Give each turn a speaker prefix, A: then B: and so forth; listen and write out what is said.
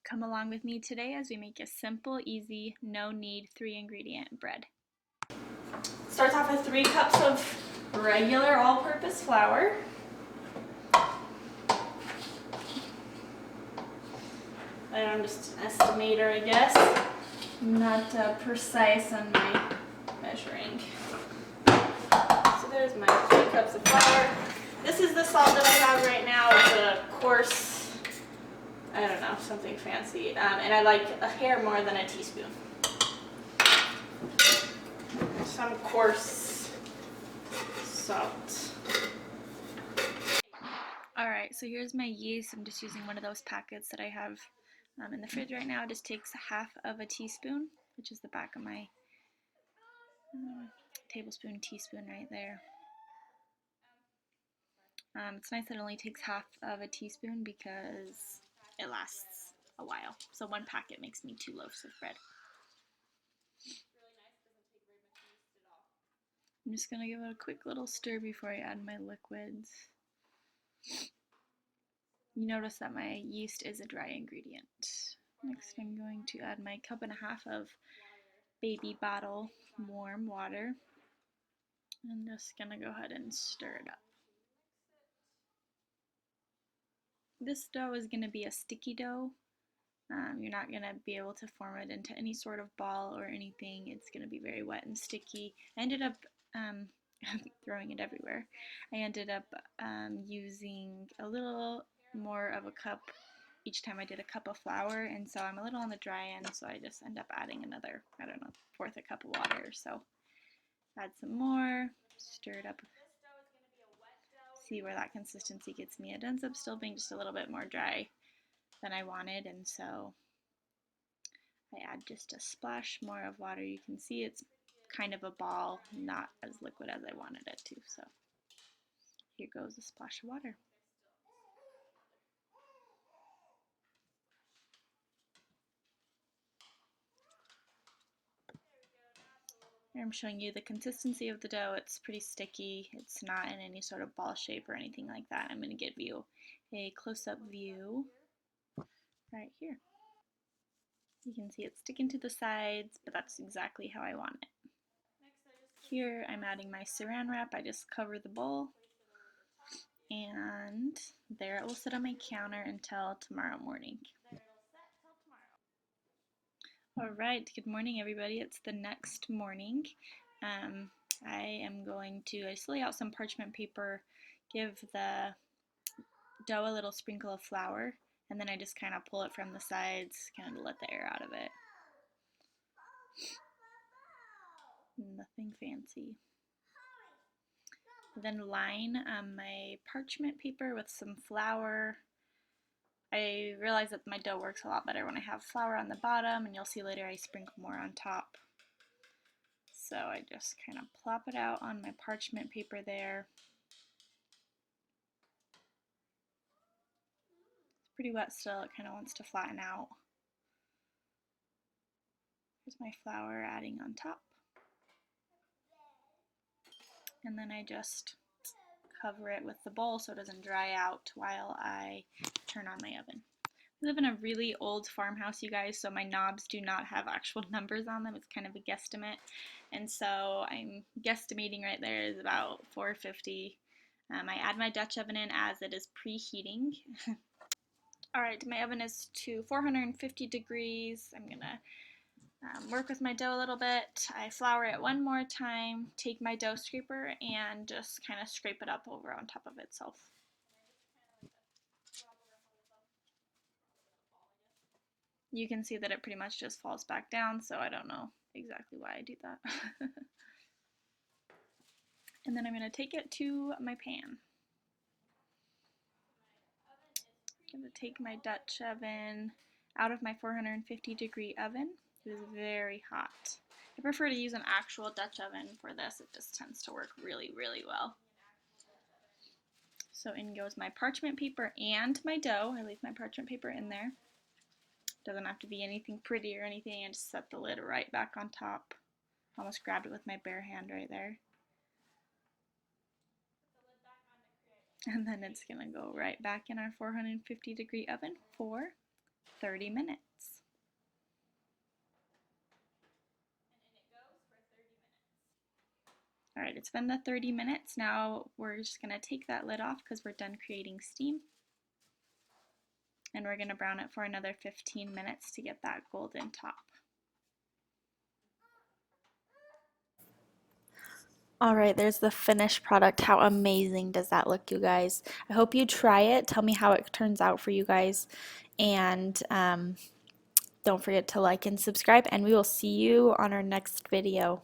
A: Come along with me today as we make a simple, easy, no knead 3-ingredient bread.
B: Starts off with 3 cups of regular all-purpose flour. I'm just an estimator, I guess. I'm not precise on my measuring. So there's my 3 cups of flour. This is the salt that I have right now. It's a coarse, I don't know, something fancy. And I like a hair more than a teaspoon. Some coarse salt.
A: Alright, so here's my yeast. I'm just using one of those packets that I have in the fridge right now. It just takes half of a teaspoon, which is the back of my tablespoon, teaspoon right there. It's nice that it only takes half of a teaspoon because it lasts a while. So 1 packet makes me 2 loaves of bread. I'm just going to give it a quick little stir before I add my liquids. You notice that my yeast is a dry ingredient. Next I'm going to add my 1.5 cups of baby bottle warm water. I'm just going to go ahead and stir it up. This dough is going to be a sticky dough. You're not going to be able to form it into any sort of ball or anything. It's going to be very wet and sticky. I ended up throwing it everywhere. I ended up using a little more of a cup each time I did a cup of flour, and so I'm a little on the dry end, so I just end up adding another, I don't know, 1/4 cup of water. So add some more, stir it up, see where that consistency gets me. It ends up still being just a little bit more dry than I wanted, and so I add just a splash more of water. You can see it's kind of a ball, not as liquid as I wanted it to. So here goes a splash of water. Here I'm showing you the consistency of the dough. It's pretty sticky. It's not in any sort of ball shape or anything like that. I'm going to give you a close-up view right here. You can see it's sticking to the sides, but that's exactly how I want it. Here I'm adding my saran wrap. I just cover the bowl, and there it will sit on my counter until tomorrow morning. Alright, good morning everybody. It's the next morning. I am going to just lay out some parchment paper, give the dough a little sprinkle of flour, and then I just kind of pull it from the sides, kind of let the air out of it. Nothing fancy. Then line my parchment paper with some flour. I realize that my dough works a lot better when I have flour on the bottom, and you'll see later I sprinkle more on top. So I just kind of plop it out on my parchment paper there. It's pretty wet still, it kind of wants to flatten out. Here's my flour adding on top. And then I just cover it with the bowl so it doesn't dry out while I turn on my oven. We live in a really old farmhouse, you guys, so my knobs do not have actual numbers on them. It's kind of a guesstimate. And so I'm guesstimating right there is about 450. I add my Dutch oven in as it is preheating. Alright, my oven is to 450 degrees. I'm going to work with my dough a little bit. I flour it one more time, take my dough scraper, and just kind of scrape it up over on top of itself. You can see that it pretty much just falls back down, so I don't know exactly why I do that. And then I'm going to take it to my pan. I'm going to take my Dutch oven out of my 450 degree oven. It is very hot. I prefer to use an actual Dutch oven for this. It just tends to work really, really well. So in goes my parchment paper and my dough. I leave my parchment paper in there. Doesn't have to be anything pretty or anything. I just set the lid right back on top. Almost grabbed it with my bare hand right there. And then it's going to go right back in our 450 degree oven for 30 minutes. All right, it's been the 30 minutes. Now we're just gonna take that lid off because we're done creating steam. And we're gonna brown it for another 15 minutes to get that golden top.
B: All right, there's the finished product. How amazing does that look, you guys? I hope you try it. Tell me how it turns out for you guys. And don't forget to like and subscribe, and we will see you on our next video.